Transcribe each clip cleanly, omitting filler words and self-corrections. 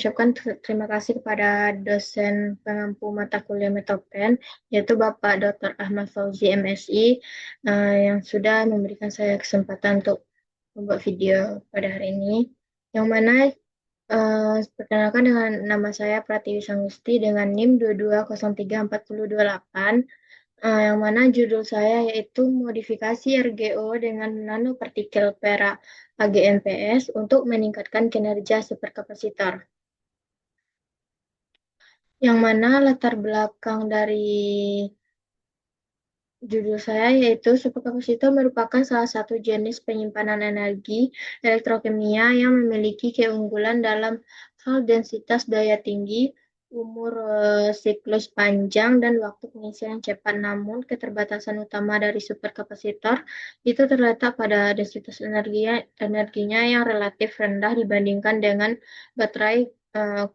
ucapkan terima kasih kepada dosen pengampu mata kuliah Metopen, yaitu Bapak Dr. Ahmad Fauzi, MSI, yang sudah memberikan saya kesempatan untuk membuat video pada hari ini. Yang mana perkenalkan dengan nama saya Pratiwi Sangusti dengan NIM 22034028, yang mana judul saya yaitu modifikasi RGO dengan nanopartikel perak AGNPS untuk meningkatkan kinerja superkapasitor. Yang mana latar belakang dari judul saya yaitu superkapasitor merupakan salah satu jenis penyimpanan energi elektrokimia yang memiliki keunggulan dalam hal densitas daya tinggi, umur siklus panjang, dan waktu pengisian cepat. Namun, keterbatasan utama dari superkapasitor itu terletak pada densitas energinya yang relatif rendah dibandingkan dengan baterai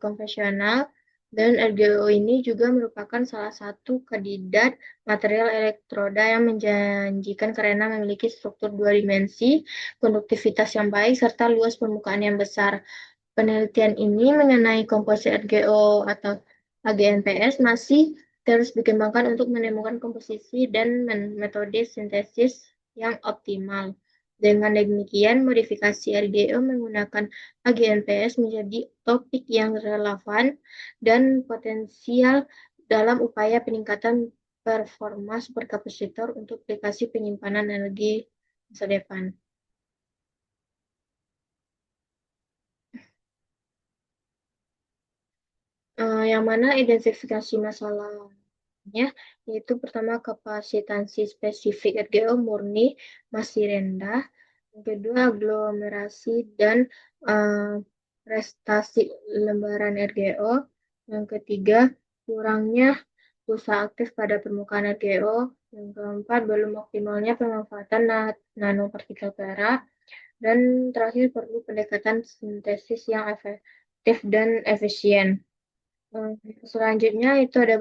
konvensional. Dan RGO ini juga merupakan salah satu kandidat material elektroda yang menjanjikan karena memiliki struktur dua dimensi, konduktivitas yang baik, serta luas permukaan yang besar. Penelitian ini mengenai komposit RGO atau AGNPS masih terus dikembangkan untuk menemukan komposisi dan metode sintesis yang optimal. Dengan demikian, modifikasi RGO menggunakan AGNPS menjadi topik yang relevan dan potensial dalam upaya peningkatan performa superkapasitor untuk aplikasi penyimpanan energi masa depan. Yang mana identifikasi masalahnya, yaitu pertama kapasitansi spesifik RGO murni masih rendah, yang kedua aglomerasi dan prestasi lembaran RGO, yang ketiga kurangnya pulsa aktif pada permukaan RGO, yang keempat belum optimalnya pemanfaatan nanopartikel perak, dan terakhir perlu pendekatan sintesis yang efektif dan efisien. Selanjutnya itu ada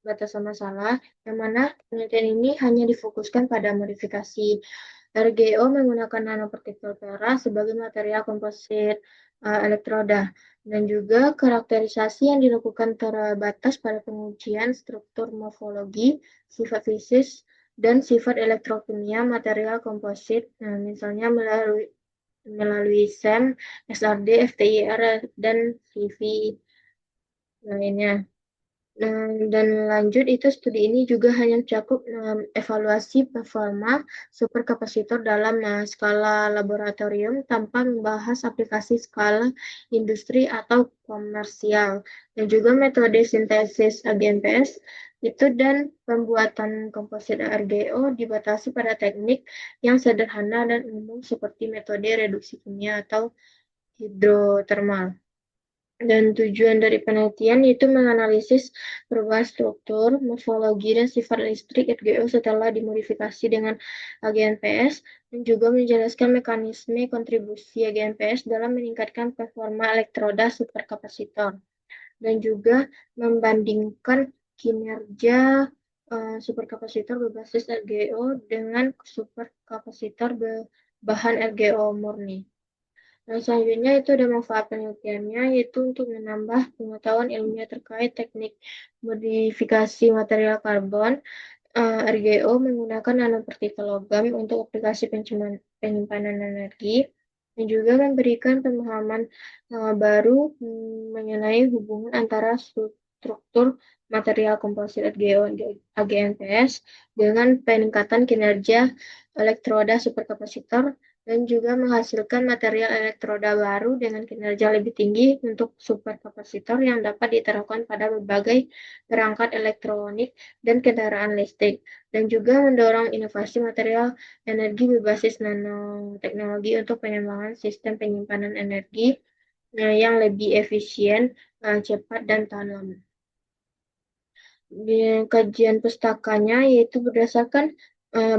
batasan masalah, yang mana penelitian ini hanya difokuskan pada modifikasi RGO menggunakan nanopartikel perak sebagai material komposit elektroda, dan juga karakterisasi yang dilakukan terbatas pada pengujian struktur morfologi, sifat fisik, dan sifat elektrokimia material komposit, misalnya melalui SEM, SRD, FTIR, dan CV lainnya. Dan lanjut itu studi ini juga hanya mencakup evaluasi performa superkapasitor dalam skala laboratorium tanpa membahas aplikasi skala industri atau komersial, dan juga metode sintesis AGNPS itu dan pembuatan komposit RGO dibatasi pada teknik yang sederhana dan umum seperti metode reduksi kimia atau hidrotermal. Dan tujuan dari penelitian yaitu menganalisis perubahan struktur, morfologi, dan sifat listrik RGO setelah dimodifikasi dengan AGNPS, dan juga menjelaskan mekanisme kontribusi AGNPS dalam meningkatkan performa elektroda superkapasitor, dan juga membandingkan kinerja superkapasitor berbasis RGO dengan superkapasitor berbahan RGO murni. Nah, selanjutnya itu ada manfaat penelitiannya, yaitu untuk menambah pengetahuan ilmiah terkait teknik modifikasi material karbon RGO menggunakan nanopartikel logam untuk aplikasi penyimpanan energi, dan juga memberikan pemahaman baru mengenai hubungan antara struktur material komposit RGO AGNPS dengan peningkatan kinerja elektroda superkapasitor, dan juga menghasilkan material elektroda baru dengan kinerja lebih tinggi untuk superkapasitor yang dapat diterapkan pada berbagai perangkat elektronik dan kendaraan listrik, dan juga mendorong inovasi material energi berbasis nanoteknologi untuk pengembangan sistem penyimpanan energi yang lebih efisien, cepat, dan tahan lama. Kajian pustakanya yaitu berdasarkan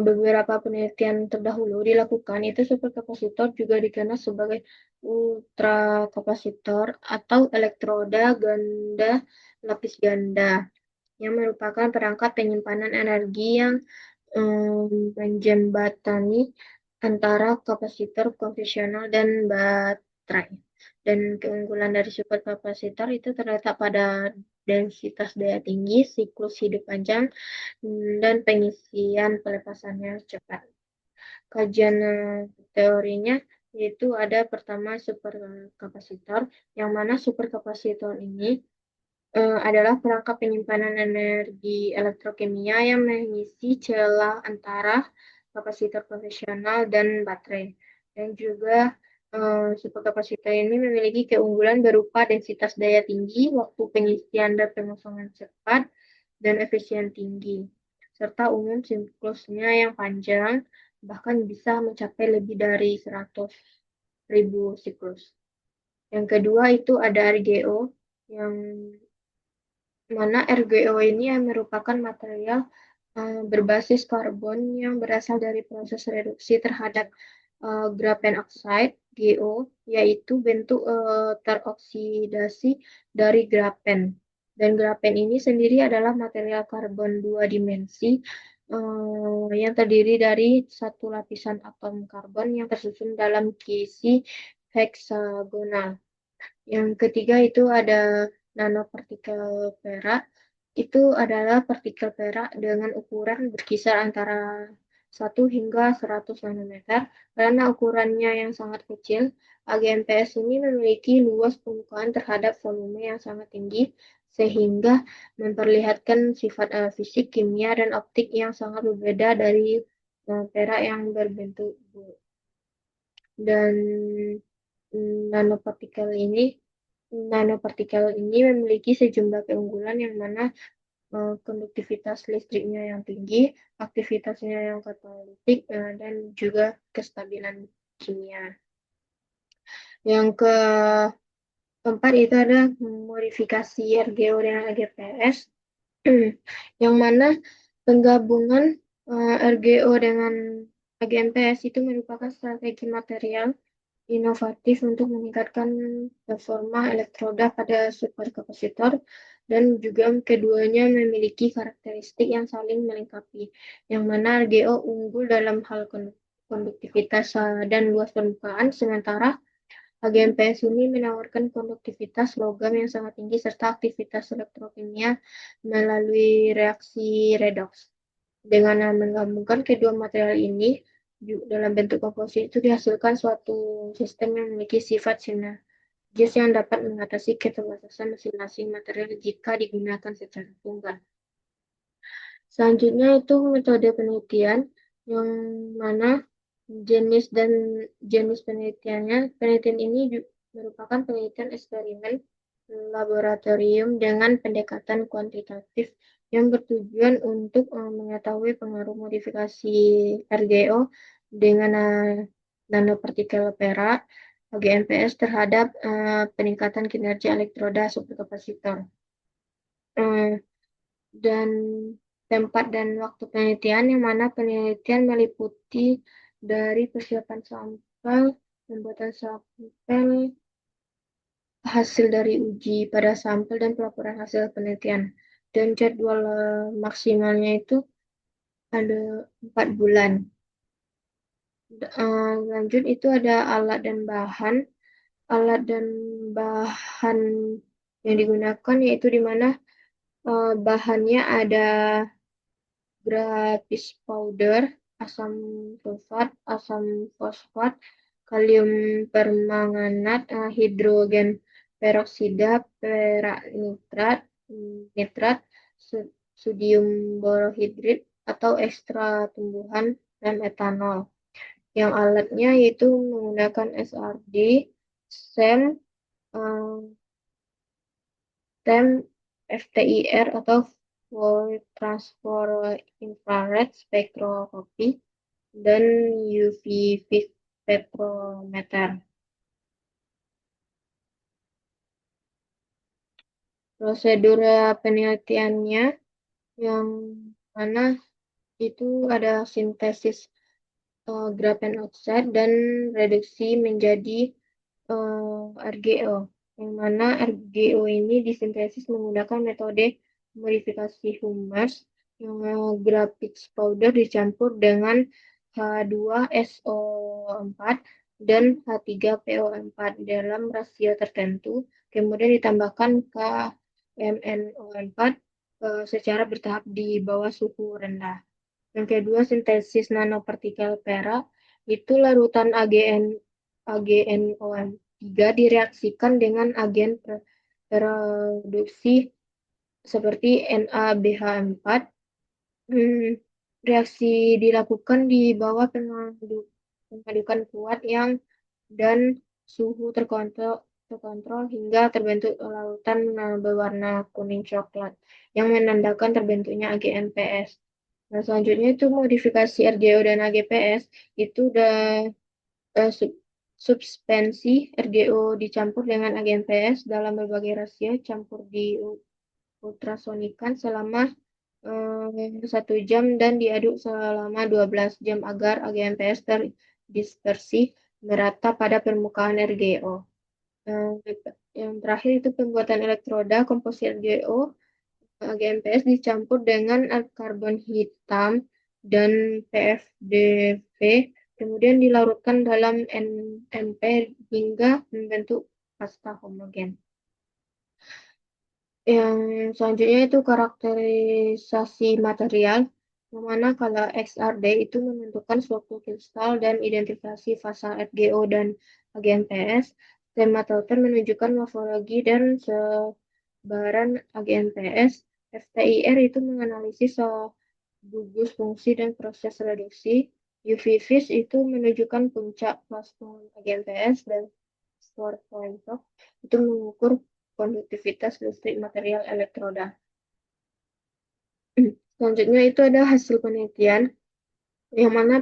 beberapa penelitian terdahulu dilakukan, itu superkapasitor juga dikenal sebagai ultrakapasitor atau elektroda ganda lapis ganda, yang merupakan perangkat penyimpanan energi yang menjembatani antara kapasitor konvensional dan baterai. Dan keunggulan dari superkapasitor itu terletak pada densitas daya tinggi, siklus hidup panjang, dan pengisian pelepasannya cepat. Kajian teorinya yaitu ada pertama superkapasitor, yang mana superkapasitor ini adalah perangkat penyimpanan energi elektrokimia yang mengisi celah antara kapasitor konvensional dan baterai. Dan juga superkapasitor ini memiliki keunggulan berupa densitas daya tinggi, waktu pengisian dan pengosongan cepat, dan efisien tinggi, serta umum siklusnya yang panjang, bahkan bisa mencapai lebih dari 100.000 siklus. Yang kedua itu ada RGO, yang mana RGO ini merupakan material berbasis karbon yang berasal dari proses reduksi terhadap grafen oxide GO, yaitu bentuk teroksidasi dari grafen. Dan grafen ini sendiri adalah material karbon dua dimensi yang terdiri dari satu lapisan atom karbon yang tersusun dalam kisi heksagonal. Yang ketiga itu ada nanopartikel perak. Itu adalah partikel perak dengan ukuran berkisar antara 1 hingga 100 nanometer. Karena ukurannya yang sangat kecil, AGNPS ini memiliki luas permukaan terhadap volume yang sangat tinggi, sehingga memperlihatkan sifat fisik, kimia, dan optik yang sangat berbeda dari perak yang berbentuk bulat. Dan nanopartikel ini nanopartikel ini memiliki sejumlah keunggulan, yang mana konduktivitas listriknya yang tinggi, aktivitasnya yang katalitik, dan juga kestabilan kimia. Yang keempat itu ada modifikasi RGO dengan AGPS, yang mana penggabungan RGO dengan AGMPS itu merupakan strategi material inovatif untuk meningkatkan performa elektroda pada superkapasitor, dan juga keduanya memiliki karakteristik yang saling melengkapi, yang mana RGO unggul dalam hal konduktivitas dan luas permukaan, sementara AGMPS ini menawarkan konduktivitas logam yang sangat tinggi serta aktivitas elektrokimia melalui reaksi redoks. Dengan menggabungkan kedua material ini dalam bentuk komposit, itu dihasilkan suatu sistem yang memiliki sifat sinergis yang dapat mengatasi keterbatasan masing-masing material jika digunakan secara tunggal. Selanjutnya itu metode penelitian, yang mana jenis penelitian ini merupakan penelitian eksperimen laboratorium dengan pendekatan kuantitatif yang bertujuan untuk mengetahui pengaruh modifikasi RGO dengan nanopartikel perak AGNPS terhadap peningkatan kinerja elektroda superkapasitor. Dan tempat dan waktu penelitian, yang mana penelitian meliputi dari persiapan sampel, pembuatan sampel, hasil dari uji pada sampel, dan pelaporan hasil penelitian. Dan jadwal maksimalnya itu ada 4 bulan. Lanjut itu ada alat dan bahan. Alat dan bahan yang digunakan yaitu di mana bahannya ada grapis powder, asam sulfat, asam fosfat, kalium permanganat, hidrogen peroksida, perak nitrat, sodium borohidrit atau ekstra tumbuhan, dan etanol. Yang alatnya yaitu menggunakan SRD, SEM, TEM, FTIR atau Full Transfer Infrared Spectroscopy, dan UV spektrometer. Prosedur penelitiannya, yang mana itu ada sintesis grafen oxide dan reduksi menjadi RGO, yang mana RGO ini disintesis menggunakan metode modifikasi humus, yang graphics powder dicampur dengan H2SO4 dan H3PO4 dalam rasio tertentu, kemudian ditambahkan KMnO4 secara bertahap di bawah suhu rendah. Yang kedua, sintesis nanopartikel perak, itu larutan AgNO3 direaksikan dengan agen produksi seperti NaBH4. Reaksi dilakukan di bawah pengadukan kuat yang dan suhu terkontrol hingga terbentuk lautan berwarna kuning coklat yang menandakan terbentuknya AgNPS. Nah, selanjutnya itu modifikasi RGO dan AgPS itu udah subspensi RGO dicampur dengan AgNPS dalam berbagai rasio campur di ultrasonikan selama 1 jam dan diaduk selama 12 jam agar AgNPS terdispersi merata pada permukaan RGO. Yang terakhir itu pembuatan elektroda komposit RGO. AgNPS dicampur dengan karbon hitam dan PFDV, kemudian dilarutkan dalam NMP hingga membentuk pasta homogen. Yang selanjutnya itu karakterisasi material, yang mana kalau XRD itu menentukan suatu kristal dan identifikasi fasa RGO dan AgNPS. Tematoter menunjukkan morfologi dan sebaran AgNPS. FTIR itu menganalisis gugus fungsi dan proses reduksi. UV-Vis itu menunjukkan puncak plasma AgNPS dan Store point itu mengukur konduktivitas listrik material elektroda. Selanjutnya itu ada hasil penelitian yang mana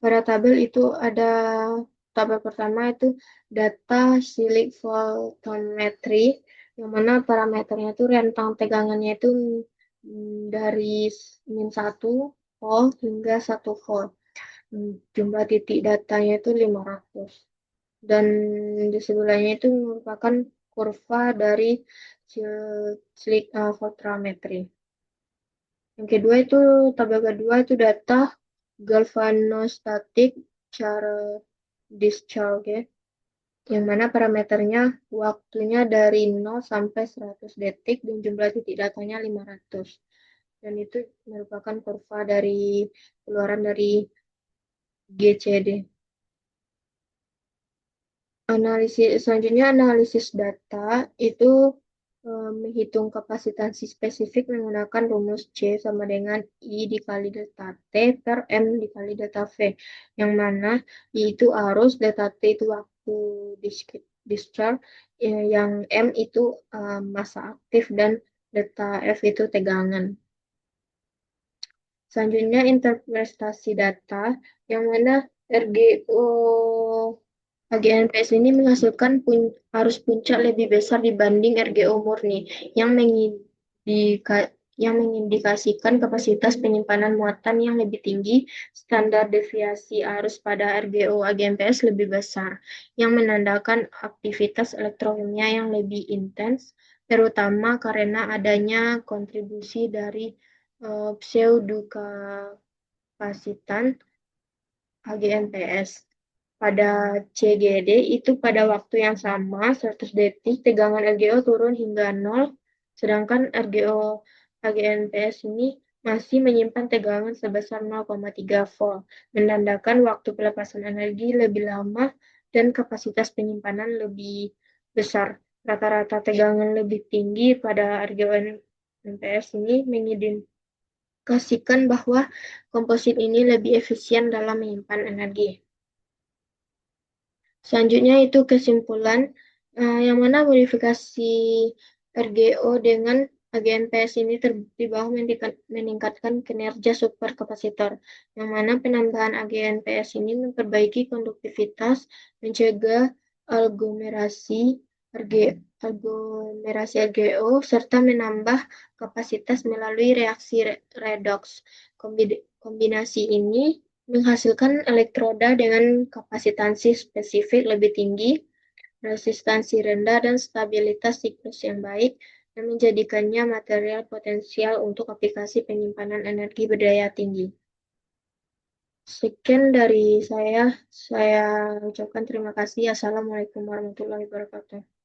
pada tabel itu ada tabel pertama itu data silik voltammetry yang mana parameternya itu rentang tegangannya itu dari -1 volt hingga 1 volt. Jumlah titik datanya itu 500. Dan di sebelahnya itu merupakan kurva dari silik voltammetry. Yang kedua itu tabel kedua itu data galvanostatic cara discharge, yang mana parameternya waktunya dari 0 sampai 100 detik dan jumlah titik datanya 500. Dan itu merupakan kurva dari keluaran dari GCD. Selanjutnya analisis data itu menghitung kapasitansi spesifik menggunakan rumus C sama dengan I dikali delta T per M dikali delta V, yang mana I itu arus, delta T itu waktu discharge, yang M itu massa aktif, dan delta F itu tegangan. Selanjutnya interpretasi data, yang mana RGO AgNPS ini menghasilkan arus puncak lebih besar dibanding RGO murni yang mengindikasikan kapasitas penyimpanan muatan yang lebih tinggi. Standar deviasi arus pada RGO AgNPS lebih besar, yang menandakan aktivitas elektrokimia yang lebih intens, terutama karena adanya kontribusi dari pseudokapasitan AgNPS. Pada CGD itu pada waktu yang sama 100 detik tegangan RGO turun hingga 0, sedangkan RGO AgNPS ini masih menyimpan tegangan sebesar 0,3 volt, menandakan waktu pelepasan energi lebih lama dan kapasitas penyimpanan lebih besar. Rata-rata tegangan lebih tinggi pada RGO AgNPS ini mengindikasikan bahwa komposit ini lebih efisien dalam menyimpan energi. Selanjutnya itu kesimpulan, yang mana modifikasi RGO dengan AgNPS ini terbukti bahwa meningkatkan kinerja superkapasitor, yang mana penambahan AgNPS ini memperbaiki konduktivitas, mencegah aglomerasi RGO, serta menambah kapasitas melalui reaksi redox. Kombinasi ini menghasilkan elektroda dengan kapasitansi spesifik lebih tinggi, resistansi rendah, dan stabilitas siklus yang baik, dan menjadikannya material potensial untuk aplikasi penyimpanan energi berdaya tinggi. Sekian dari saya. Saya ucapkan terima kasih. Assalamualaikum warahmatullahi wabarakatuh.